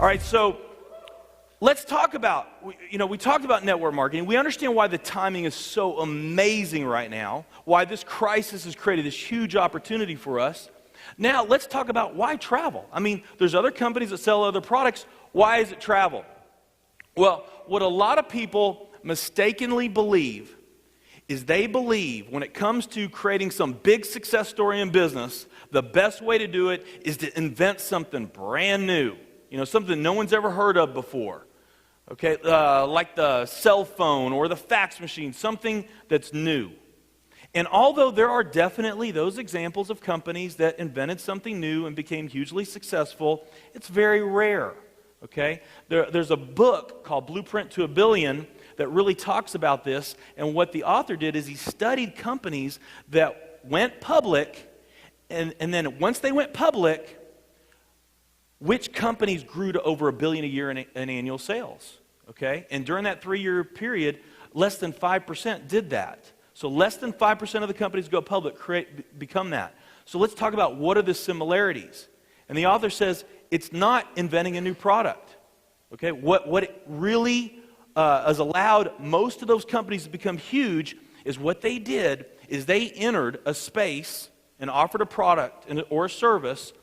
right, so let's talk about, we talked about network marketing. We understand why the timing is so amazing right now, why this crisis has created this huge opportunity for us. Now, let's talk about why travel. I mean, there's other companies that sell other products. Why is it travel? Well, what a lot of people mistakenly believe is they believe when it comes to creating some big success story in business, the best way to do it is to invent something brand new, something no one's ever heard of before, okay, like the cell phone or the fax machine, something that's new. And although there are definitely those examples of companies that invented something new and became hugely successful, it's very rare. Okay, there's a book called Blueprint to a Billion that really talks about this, and what the author did is he studied companies that went public, and then once they went public, which companies grew to over $1 billion a year in annual sales, okay? And during that 3-year period, less than 5% did that. So less than 5% of the companies go public become that. So let's talk about what are the similarities. And the author says, it's not inventing a new product, okay? What it really has allowed most of those companies to become huge is what they did is they entered a space and offered a product or a service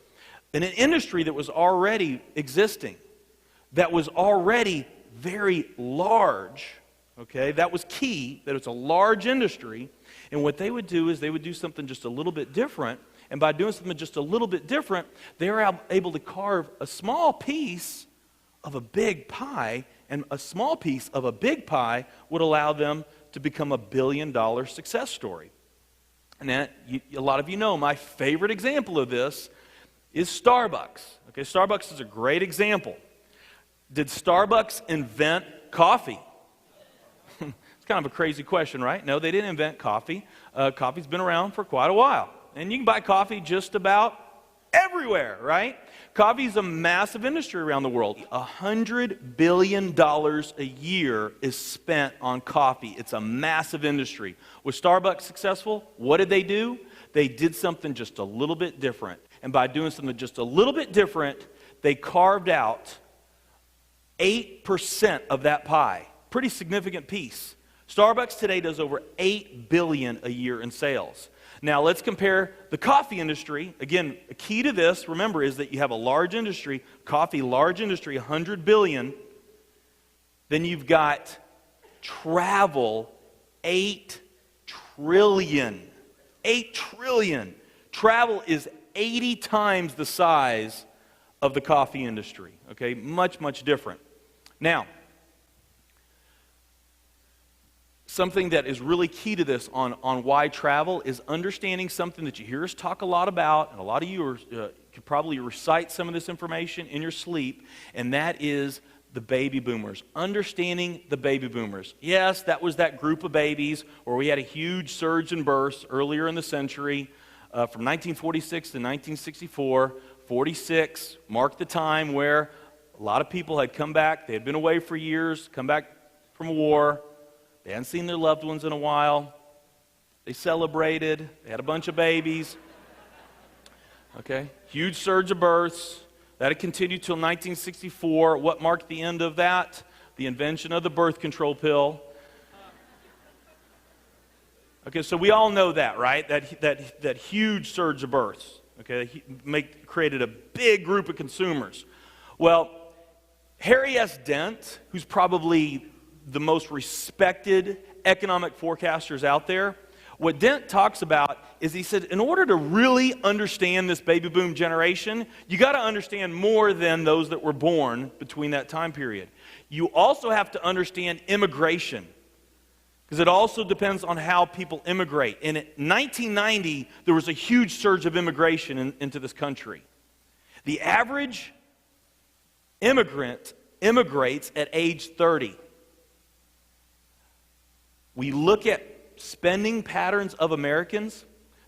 in an industry that was already existing, that was already very large, okay? That was key, that it's a large industry, and what they would do is they would do something just a little bit different. And by doing something just a little bit different, they were able to carve a small piece of a big pie, and a small piece of a big pie would allow them to become a $1 billion success story. And a lot of you know my favorite example of this is Starbucks. Okay, Starbucks is a great example. Did Starbucks invent coffee? It's kind of a crazy question, right? No, they didn't invent coffee. Coffee's been around for quite a while. And you can buy coffee just about everywhere, right? Coffee is a massive industry around the world. $100 billion a year is spent on coffee. It's a massive industry. Was Starbucks successful? What did they do? They did something just a little bit different. And by doing something just a little bit different, they carved out 8% of that pie. Pretty significant piece. Starbucks today does over $8 billion a year in sales. Now, let's compare the coffee industry. Again, a key to this, remember, is that you have a large industry, coffee, large industry, $100 billion. Then you've got travel, $8 trillion. $8 trillion. Travel is 80 times the size of the coffee industry. Okay, much, much different. Now, something that is really key to this on why travel is understanding something that you hear us talk a lot about, and a lot of you could probably recite some of this information in your sleep, and that is the baby boomers. Understanding the baby boomers. Yes, that was that group of babies where we had a huge surge in births earlier in the century, from 1946 to 1964. 46 marked the time where a lot of people had come back. They had been away for years, come back from a war. They hadn't seen their loved ones in a while. They celebrated. They had a bunch of babies. Okay, huge surge of births. That had continued till 1964. What marked the end of that? The invention of the birth control pill. Okay, so we all know that, right? That huge surge of births. Okay, created a big group of consumers. Well, Harry S. Dent, who's probably the most respected economic forecasters out there, what Dent talks about is he said, in order to really understand this baby boom generation, you got to understand more than those that were born between that time period. You also have to understand immigration, because it also depends on how people immigrate. And in 1990, there was a huge surge of immigration into this country. The average immigrant immigrates at age 30. We look at spending patterns of Americans,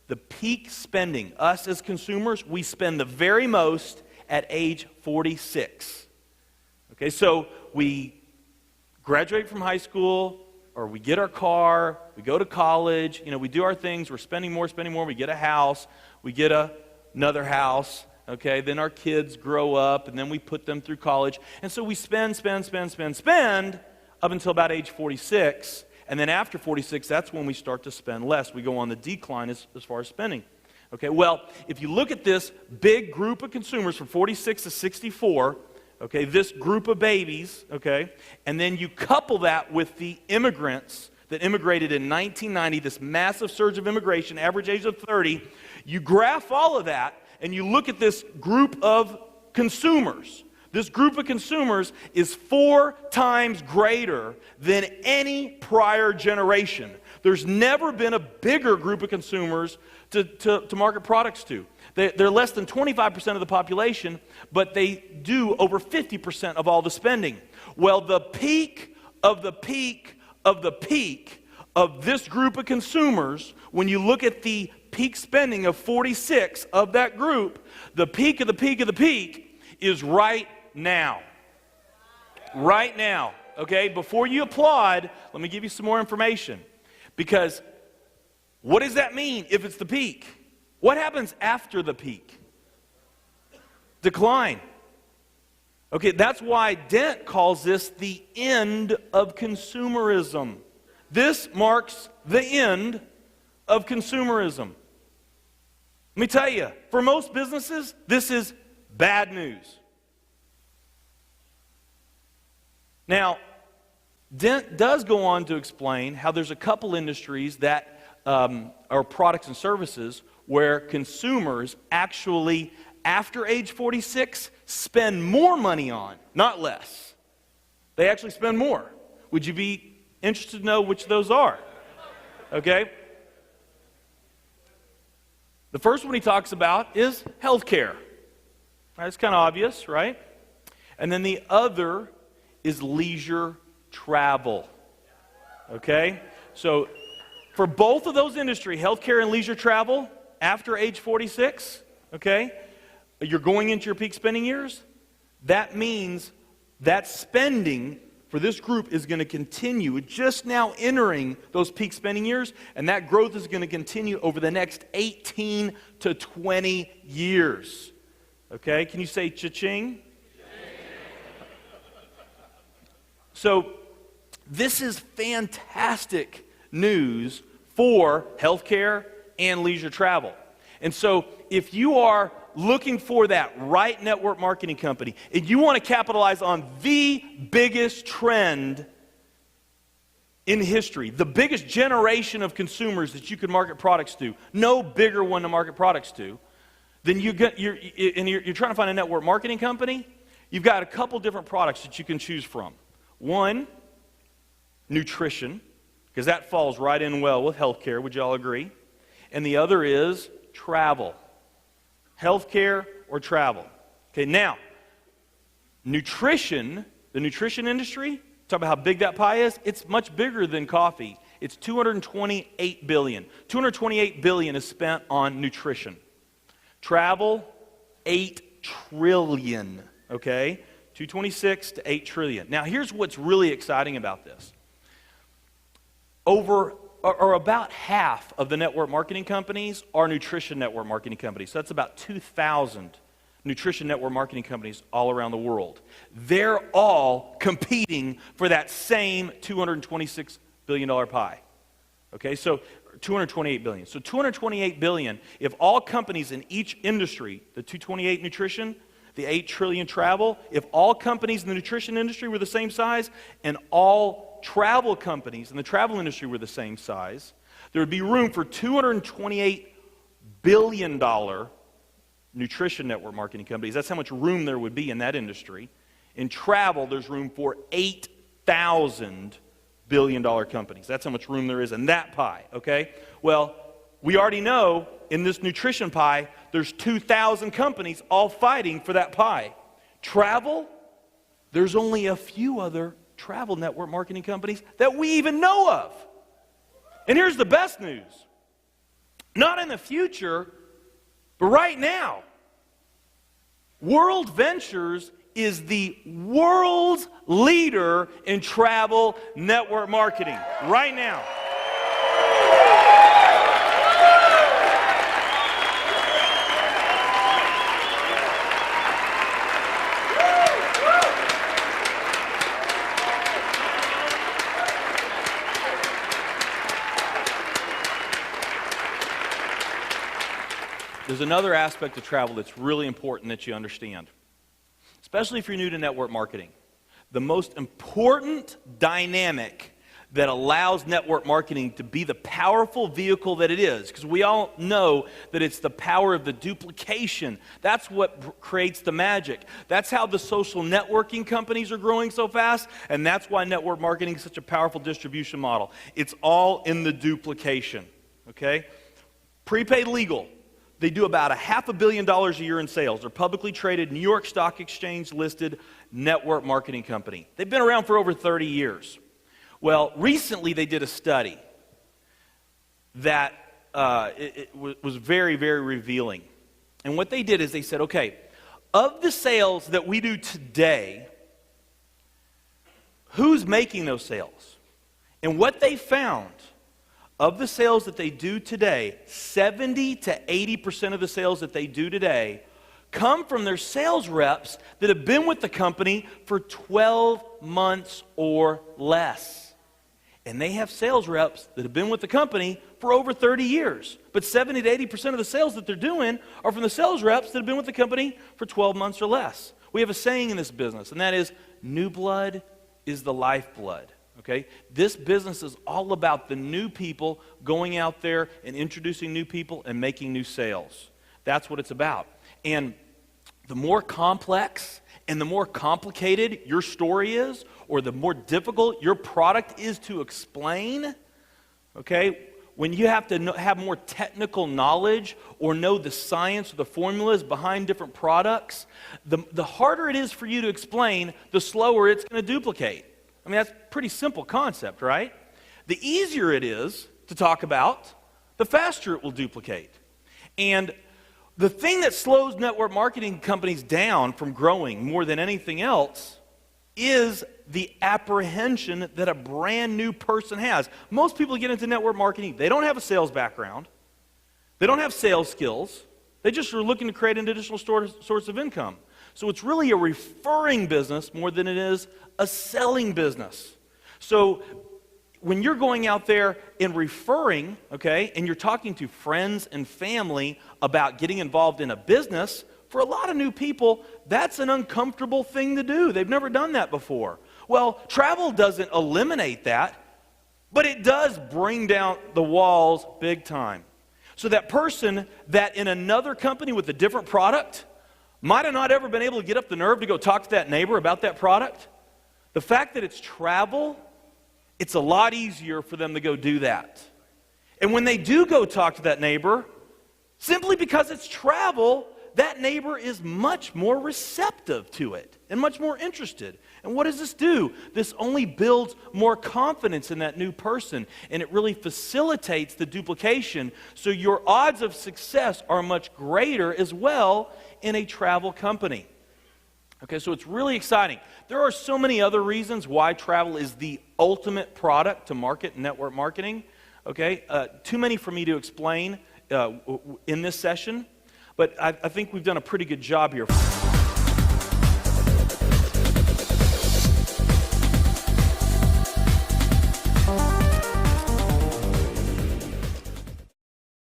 the peak spending, us as consumers, we spend the very most at age 46. Okay, so we graduate from high school, or we get our car, we go to college, we do our things, we're spending more, we get a house, we get another house, Okay, then our kids grow up, and then we put them through college. And so we spend up until about age 46. And then after 46, that's when we start to spend less. We go on the decline as far as spending. Okay, well, if you look at this big group of consumers from 46 to 64, okay, this group of babies, okay, and then you couple that with the immigrants that immigrated in 1990, this massive surge of immigration, average age of 30, you graph all of that, and you look at this group of consumers. This group of consumers is 4 times greater than any prior generation. There's never been a bigger group of consumers to market products to. They're less than 25% of the population, but they do over 50% of all the spending. Well, the peak of the peak of the peak of this group of consumers, when you look at the peak spending of 46 of that group, the peak of the peak of the peak is right now. Right now, okay? Before you applaud, let me give you some more information. Because what does that mean if it's the peak? What happens after the peak? Decline. Okay, that's why Dent calls this the end of consumerism. This marks the end of consumerism. Let me tell you, for most businesses, this is bad news. Now, Dent does go on to explain how there's a couple industries that are products and services where consumers actually, after age 46, spend more money on, not less. They actually spend more. Would you be interested to know which those are? Okay? The first one he talks about is healthcare. That's kind of obvious, right? And then the other is leisure travel. Okay? So for both of those industries, healthcare and leisure travel, after age 46, okay, you're going into your peak spending years. That means that spending for this group is going to continue. We're just now entering those peak spending years, and that growth is going to continue over the next 18 to 20 years. Okay, can you say cha-ching? So this is fantastic news for healthcare and leisure travel. And so if you are looking for that right network marketing company and you want to capitalize on the biggest trend in history, the biggest generation of consumers that you could market products to, no bigger one to market products to, then you're trying to find a network marketing company, you've got a couple different products that you can choose from. One, nutrition, because that falls right in well with healthcare, would you all agree? And the other is travel. Healthcare or travel. Okay, now, nutrition, the nutrition industry, talk about how big that pie is, it's much bigger than coffee. It's $228 billion. $228 billion is spent on nutrition. Travel, $8 trillion, okay? 226 to 8 trillion. Now, here's what's really exciting about this. About half of the network marketing companies are nutrition network marketing companies. So that's about 2,000 nutrition network marketing companies all around the world. They're all competing for that same $226 billion pie. Okay, so 228 billion. So 228 billion, if all companies in each industry, the 228 nutrition, the 8 trillion travel, if all companies in the nutrition industry were the same size and all travel companies in the travel industry were the same size, there would be room for $228 billion nutrition network marketing companies. That's how much room there would be in that industry. In travel, there's room for 8,000 billion-dollar companies. That's how much room there is in that pie, okay? Well, we already know in this nutrition pie, there's 2,000 companies all fighting for that pie. Travel, there's only a few other travel network marketing companies that we even know of. And here's the best news. Not in the future, but right now. World Ventures is the world's leader in travel network marketing right now. there's another aspect of travel that's really important that you understand, especially if you're new to network marketing. The most important dynamic that allows network marketing to be the powerful vehicle that it is, because we all know that it's the power of the duplication. That's what creates the magic. That's how the social networking companies are growing so fast, and that's why network marketing is such a powerful distribution model. It's all in the duplication, okay? Prepaid Legal, they do about $500 million a year in sales. They're publicly traded, New York Stock Exchange listed network marketing company. They've been around for over 30 years. Well, recently they did a study that it was very, very revealing. And what they did is they said, okay, of the sales that we do today, who's making those sales? And what they found, of the sales that they do today, 70 to 80% of the sales that they do today come from their sales reps that have been with the company for 12 months or less. And they have sales reps that have been with the company for over 30 years. But 70 to 80% of the sales that they're doing are from the sales reps that have been with the company for 12 months or less. We have a saying in this business, and that is, new blood is the lifeblood. Okay? This business is all about the new people going out there and introducing new people and making new sales. That's what it's about. And the more complex and the more complicated your story is, or the more difficult your product is to explain, okay, when you have to have more technical knowledge or know the science or the formulas behind different products, the harder it is for you to explain, the slower it's going to duplicate. I mean, that's a pretty simple concept, right? The easier it is to talk about, the faster it will duplicate. And the thing that slows network marketing companies down from growing more than anything else is the apprehension that a brand new person has. Most people get into network marketing, they don't have a sales background, they don't have sales skills, they just are looking to create an additional source of income. So it's really a referring business more than it is a selling business. So when you're going out there and referring, okay, and you're talking to friends and family about getting involved in a business, for a lot of new people, that's an uncomfortable thing to do. They've never done that before. Well, travel doesn't eliminate that, but it does bring down the walls big time. So that person that in another company with a different product might have not ever been able to get up the nerve to go talk to that neighbor about that product, the fact that it's travel, it's a lot easier for them to go do that. And when they do go talk to that neighbor, simply because it's travel, that neighbor is much more receptive to it and much more interested. And what does this do? This only builds more confidence in that new person, and it really facilitates the duplication, so your odds of success are much greater as well in a travel company. Okay, so it's really exciting. There are so many other reasons why travel is the ultimate product to market and network marketing. Okay, too many for me to explain in this session, but I think we've done a pretty good job here.